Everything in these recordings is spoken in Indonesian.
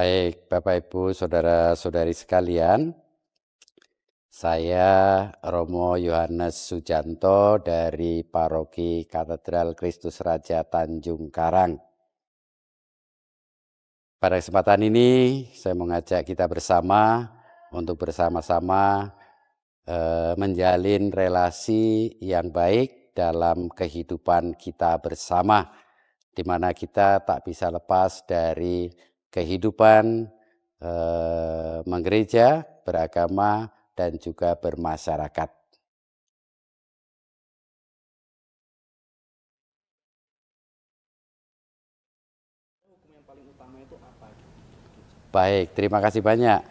Baik, Bapak Ibu, saudara-saudari sekalian, saya Romo Yohanes Sujanto dari Paroki Katedral Kristus Raja Tanjung Karang. Pada kesempatan ini saya mengajak kita bersama untuk bersama-sama menjalin relasi yang baik dalam kehidupan kita bersama, di mana kita tak bisa lepas dari kehidupan menggereja, beragama, dan juga bermasyarakat. Hukum yang paling utama itu apa? Baik, terima kasih banyak.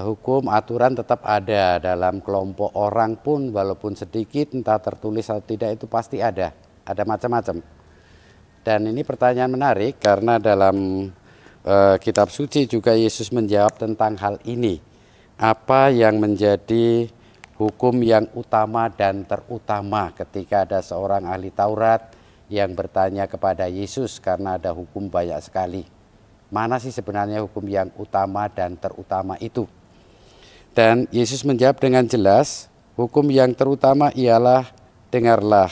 Hukum aturan tetap ada dalam kelompok orang pun, walaupun sedikit, entah tertulis atau tidak, itu pasti ada macam-macam. Dan ini pertanyaan menarik karena dalam kitab suci juga Yesus menjawab tentang hal ini. Apa yang menjadi hukum yang utama dan terutama ketika ada seorang ahli Taurat yang bertanya kepada Yesus karena ada hukum banyak sekali. Mana sih sebenarnya hukum yang utama dan terutama itu? Dan Yesus menjawab dengan jelas, hukum yang terutama ialah, dengarlah,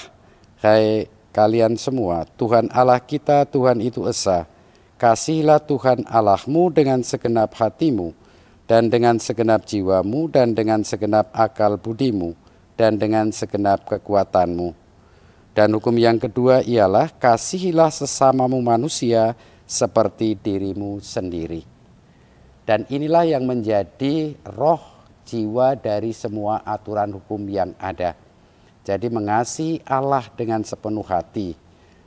hai kalian semua, Tuhan Allah kita, Tuhan itu esa. Kasihilah Tuhan Allahmu dengan segenap hatimu, dan dengan segenap jiwamu, dan dengan segenap akal budimu, dan dengan segenap kekuatanmu. Dan hukum yang kedua ialah, kasihilah sesamamu manusia seperti dirimu sendiri. Dan inilah yang menjadi roh jiwa dari semua aturan hukum yang ada. Jadi mengasihi Allah dengan sepenuh hati,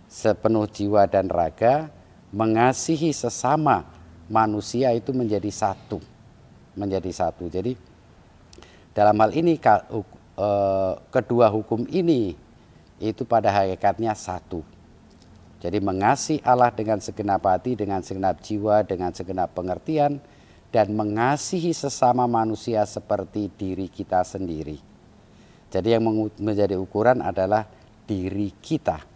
sepenuh jiwa dan raga, mengasihi sesama manusia itu menjadi satu. Jadi dalam hal ini kedua hukum ini itu pada hakikatnya satu. Jadi mengasihi Allah dengan segenap hati, dengan segenap jiwa, dengan segenap pengertian, dan mengasihi sesama manusia seperti diri kita sendiri. Jadi yang menjadi ukuran adalah diri kita.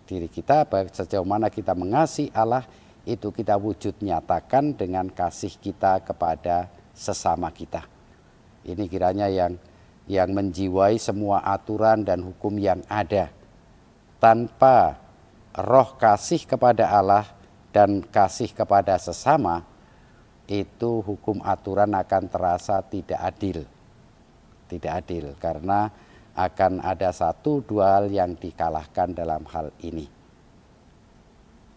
Diri kita, sejauh mana kita mengasihi Allah, itu kita wujud nyatakan dengan kasih kita kepada sesama kita. Ini kiranya yang menjiwai semua aturan dan hukum yang ada. Tanpa roh kasih kepada Allah dan kasih kepada sesama, itu hukum aturan akan terasa tidak adil. Tidak adil karena akan ada satu dua hal yang dikalahkan dalam hal ini.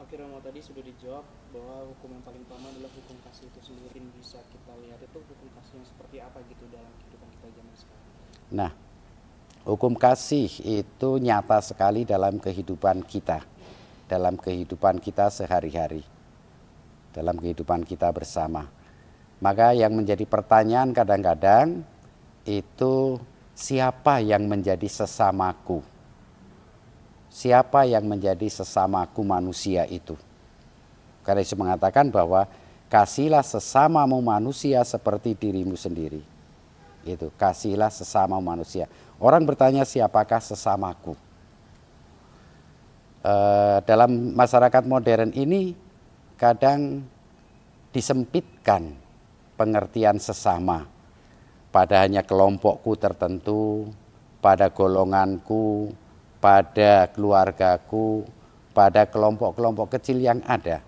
Oke Romo, tadi sudah dijawab bahwa hukum yang paling utama adalah hukum kasih itu sendiri. Bisa kita lihat itu hukum kasih yang seperti apa gitu dalam kehidupan kita zaman sekarang. Nah, hukum kasih itu nyata sekali dalam kehidupan kita. Dalam kehidupan kita sehari-hari, dalam kehidupan kita bersama. Maka yang menjadi pertanyaan kadang-kadang itu, siapa yang menjadi sesamaku? Siapa yang menjadi sesamaku manusia itu? Karena Yesus mengatakan bahwa kasihilah sesamamu manusia seperti dirimu sendiri. Itu, kasihilah sesama manusia. Orang bertanya, siapakah sesamaku? Dalam masyarakat modern ini kadang disempitkan pengertian sesama pada hanya kelompokku tertentu, pada golonganku, pada keluargaku, pada kelompok-kelompok kecil yang ada.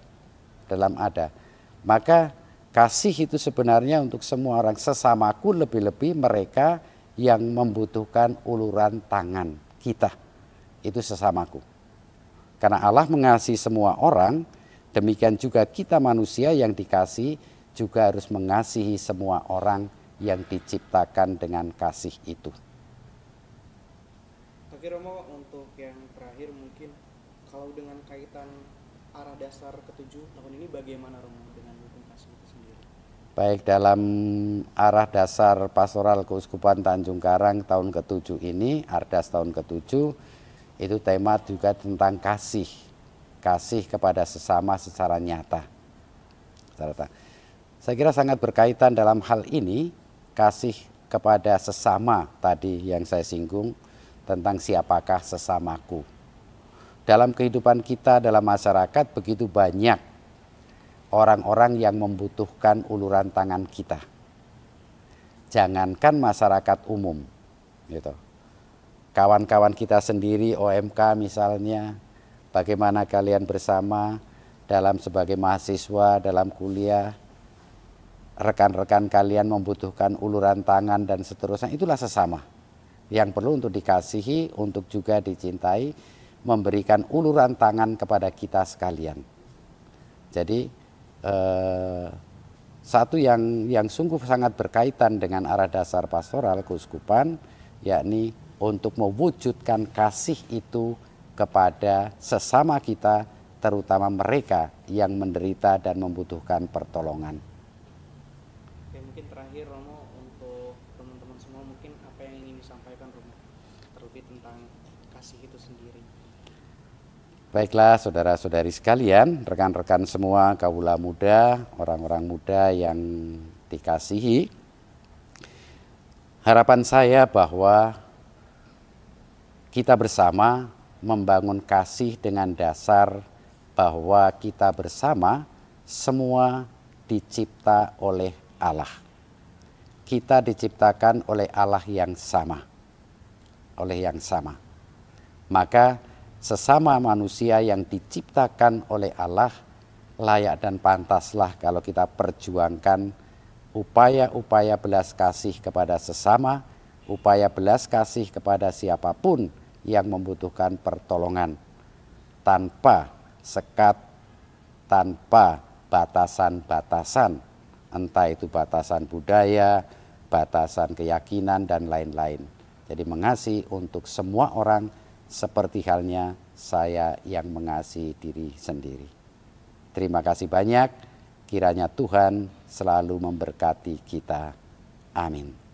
Maka kasih itu sebenarnya untuk semua orang, sesamaku, lebih-lebih mereka yang membutuhkan uluran tangan kita. Itu sesamaku. Karena Allah mengasihi semua orang, demikian juga kita manusia yang dikasihi juga harus mengasihi semua orang yang diciptakan dengan kasih itu. Oke Romo, untuk yang terakhir mungkin kalau dengan kaitan arah dasar ketujuh tahun ini bagaimana Romo dengan hukum kasih itu sendiri? Baik, dalam arah dasar pastoral Keuskupan Tanjung Karang tahun ke-7 ini, Ardas tahun ke-7, itu tema juga tentang kasih. Kasih kepada sesama secara nyata. Saya kira sangat berkaitan dalam hal ini, kasih kepada sesama tadi yang saya singgung, tentang siapakah sesamaku. Dalam kehidupan kita, dalam masyarakat begitu banyak orang-orang yang membutuhkan uluran tangan kita. Jangankan masyarakat umum, gitu. Kawan-kawan kita sendiri, OMK misalnya, bagaimana kalian bersama dalam sebagai mahasiswa, dalam kuliah, rekan-rekan kalian membutuhkan uluran tangan dan seterusnya, itulah sesama yang perlu untuk dikasihi, untuk juga dicintai, memberikan uluran tangan kepada kita sekalian. Jadi satu yang sungguh sangat berkaitan dengan arah dasar pastoral keuskupan, yakni untuk mewujudkan kasih itu kepada sesama kita, terutama mereka yang menderita dan membutuhkan pertolongan. Oke, mungkin terakhir Romo, untuk teman-teman semua mungkin apa yang ingin disampaikan Romo terlebih tentang kasih itu sendiri. Baiklah saudara-saudari sekalian, rekan-rekan semua, kaula muda, orang-orang muda yang dikasihi, harapan saya bahwa kita bersama membangun kasih dengan dasar bahwa kita bersama semua dicipta oleh Allah. Kita diciptakan oleh Allah yang sama. Maka sesama manusia yang diciptakan oleh Allah layak dan pantaslah kalau kita perjuangkan upaya-upaya belas kasih kepada sesama, upaya belas kasih kepada siapapun yang membutuhkan pertolongan, tanpa sekat, tanpa batasan-batasan, entah itu batasan budaya, batasan keyakinan, dan lain-lain. Jadi mengasihi untuk semua orang seperti halnya saya yang mengasihi diri sendiri. Terima kasih banyak, kiranya Tuhan selalu memberkati kita. Amin.